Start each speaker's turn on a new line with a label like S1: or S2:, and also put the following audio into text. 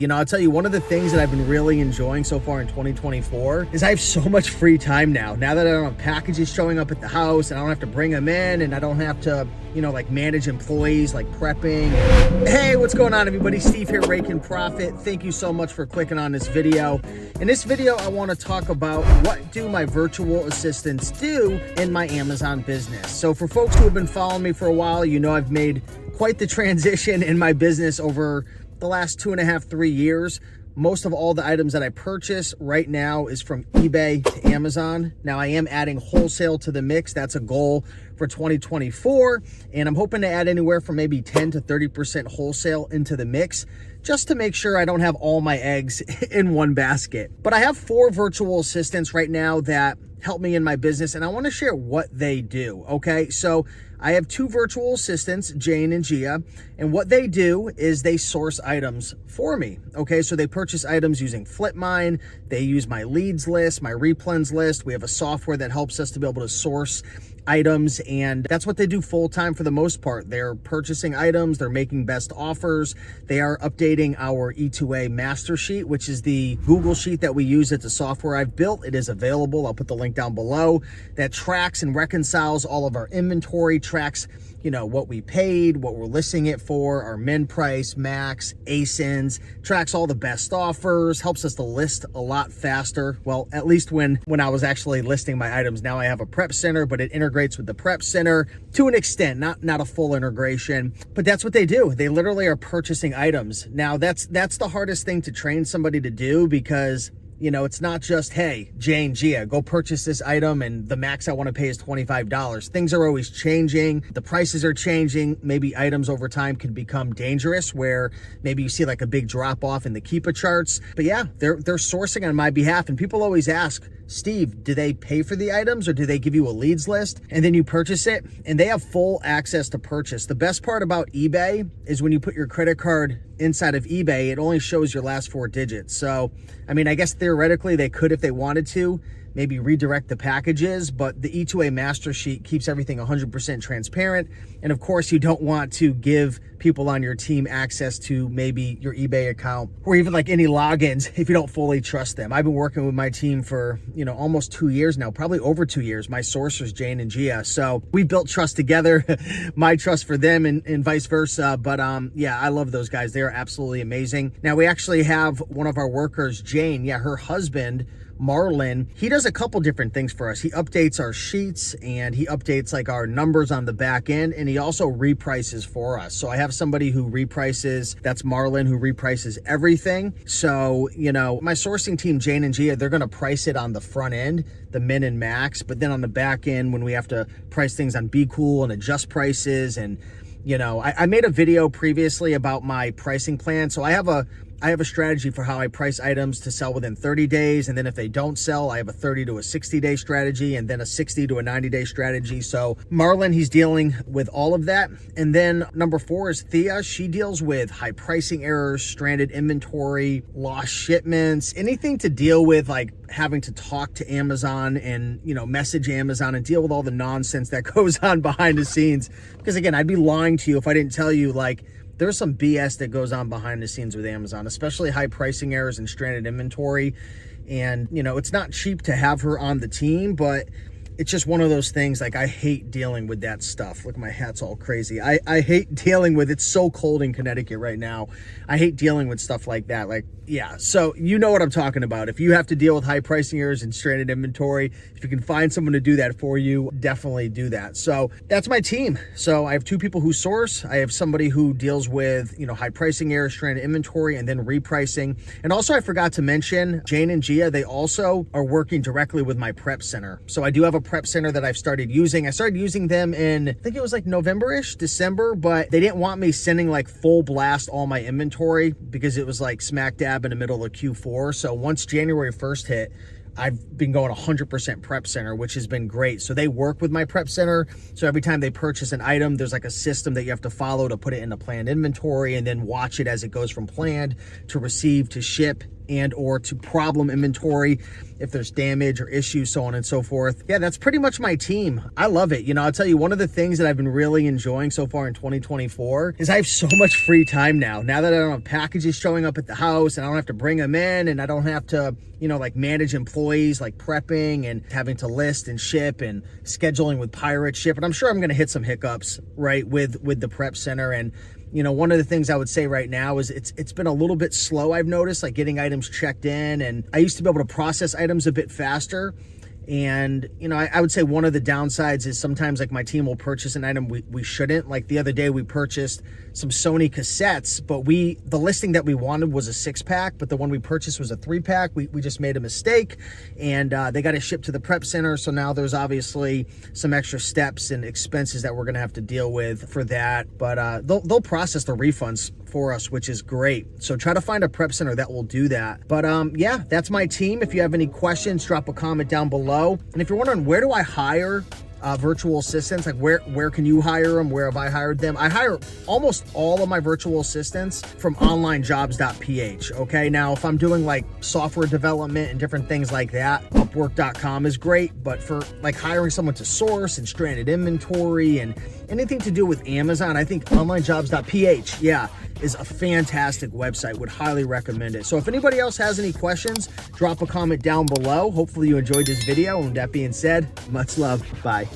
S1: You know, I'll tell you, one of the things that I've been really enjoying so far in 2024 is I have so much free time now. Now that I don't have packages showing up at the house and I don't have to bring them in and I don't have to, like manage employees, like prepping. Hey, what's going on, everybody? Steve here, Rake and Profit. Thank you so much for clicking on this video. In this video, I want to talk about what do my virtual assistants do in my Amazon business. So for folks who have been following me for a while, you know I've made quite the transition in my business over the last 2.5, 3 years. Most of all the items that I purchase right now is from eBay to Amazon. Now I am adding wholesale to the mix. That's a goal for 2024. And I'm hoping to add anywhere from maybe 10 to 30% wholesale into the mix, just to make sure I don't have all my eggs in one basket. But I have 4 virtual assistants right now that help me in my business, and I want to share what they do, okay? So I have 2 virtual assistants, Jane and Gia, and what they do is they source items for me, okay? So they purchase items using FlipMine, they use my leads list, my replens list. We have a software that helps us to be able to source items, and that's what they do full time for the most part. They're purchasing items, they're making best offers, they are updating our E2A master sheet, which is the Google sheet that we use. It's a software I've built. It is available. I'll put the link down below. That tracks and reconciles all of our inventory, tracks what we paid, what we're listing it for, our min price, max, ASINs, tracks all the best offers, helps us to list a lot faster. Well, at least when I was actually listing my items. Now I have a prep center, but it integrates with the prep center to an extent, not a full integration, but that's what they do. They literally are purchasing items. Now that's the hardest thing to train somebody to do, because it's not just, hey, Jane, Gia, go purchase this item and the max I want to pay is $25. Things are always changing. The prices are changing. Maybe items over time could become dangerous, where maybe you see like a big drop off in the Keepa charts. But yeah, they're sourcing on my behalf. And people always ask, Steve, do they pay for the items or do they give you a leads list and then you purchase it? And they have full access to purchase. The best part about eBay is when you put your credit card inside of eBay, it only shows your last 4 digits. So, I guess theoretically they could, if they wanted to, maybe redirect the packages, but the E2A master sheet keeps everything 100% transparent. And of course, you don't want to give people on your team access to maybe your eBay account or even like any logins if you don't fully trust them. I've been working with my team for, almost 2 years now, probably over 2 years. My sourcers, Jane and Gia. So we built trust together, my trust for them and vice versa. But yeah, I love those guys. They are absolutely amazing. Now we actually have one of our workers, Jane, her husband, Marlon, he does a couple different things for us. He updates our sheets and he updates like our numbers on the back end, and he also reprices for us. So I have somebody who reprices, that's Marlon, who reprices everything. So, my sourcing team, Jane and Gia, they're going to price it on the front end, the min and max, but then on the back end, when we have to price things on Be Cool and adjust prices, and I made a video previously about my pricing plan. So I have a strategy for how I price items to sell within 30 days. And then if they don't sell, I have a 30 to a 60-day strategy, and then a 60 to a 90-day strategy. So Marlon, he's dealing with all of that. And then number 4 is Thea. She deals with high pricing errors, stranded inventory, lost shipments, anything to deal with like having to talk to Amazon and, message Amazon and deal with all the nonsense that goes on behind the scenes. Because again, I'd be lying to you if I didn't tell you, like, there's some BS that goes on behind the scenes with Amazon, especially high pricing errors and stranded inventory. And, it's not cheap to have her on the team, but it's just one of those things. Like, I hate dealing with that stuff. Look, my hat's all crazy. I hate dealing with, it's so cold in Connecticut right now. I hate dealing with stuff like that. Like, yeah, so you know what I'm talking about. If you have to deal with high pricing errors and stranded inventory, if you can find someone to do that for you, definitely do that. So that's my team. So I have 2 people who source. I have somebody who deals with, high pricing errors, stranded inventory, and then repricing. And also, I forgot to mention, Jane and Gia, they also are working directly with my prep center. So I do have a prep center that I've started using. I started using them in, I think it was like November-ish, December, but they didn't want me sending like full blast all my inventory because it was like smack dab in the middle of Q4. So once January 1st hit, I've been going 100% prep center, which has been great. So they work with my prep center. So every time they purchase an item, there's like a system that you have to follow to put it into planned inventory and then watch it as it goes from planned to receive to ship and or to problem inventory if there's damage or issues, so on and so forth. Yeah, that's pretty much my team. I love it. You know, I'll tell you, one of the things that I've been really enjoying so far in 2024 is I have so much free time now. Now that I don't have packages showing up at the house and I don't have to bring them in and I don't have to, you know, like manage employees, like prepping and having to list and ship and scheduling with pirate ship. And I'm sure I'm going to hit some hiccups, right, with the prep center. And you know, one of the things I would say right now is it's been a little bit slow, I've noticed, like getting items checked in. And I used to be able to process items a bit faster. And, you know, I would say one of the downsides is sometimes like my team will purchase an item we shouldn't. Like the other day we purchased some Sony cassettes, but the listing that we wanted was a 6-pack, but the one we purchased was a 3-pack. We just made a mistake and they got it shipped to the prep center. So now there's obviously some extra steps and expenses that we're going to have to deal with for that. But they'll process the refunds for us, which is great. So try to find a prep center that will do that. But yeah, that's my team. If you have any questions, drop a comment down below. And if you're wondering, where do I hire virtual assistants? Like where can you hire them? Where have I hired them? I hire almost all of my virtual assistants from Onlinejobs.PH. Okay, now if I'm doing like software development and different things like that, Upwork.com is great. But for like hiring someone to source and stranded inventory and anything to do with Amazon, I think Onlinejobs.PH, yeah, is a fantastic website. Would highly recommend it. So if anybody else has any questions, drop a comment down below. Hopefully you enjoyed this video. And with that being said, much love. Bye.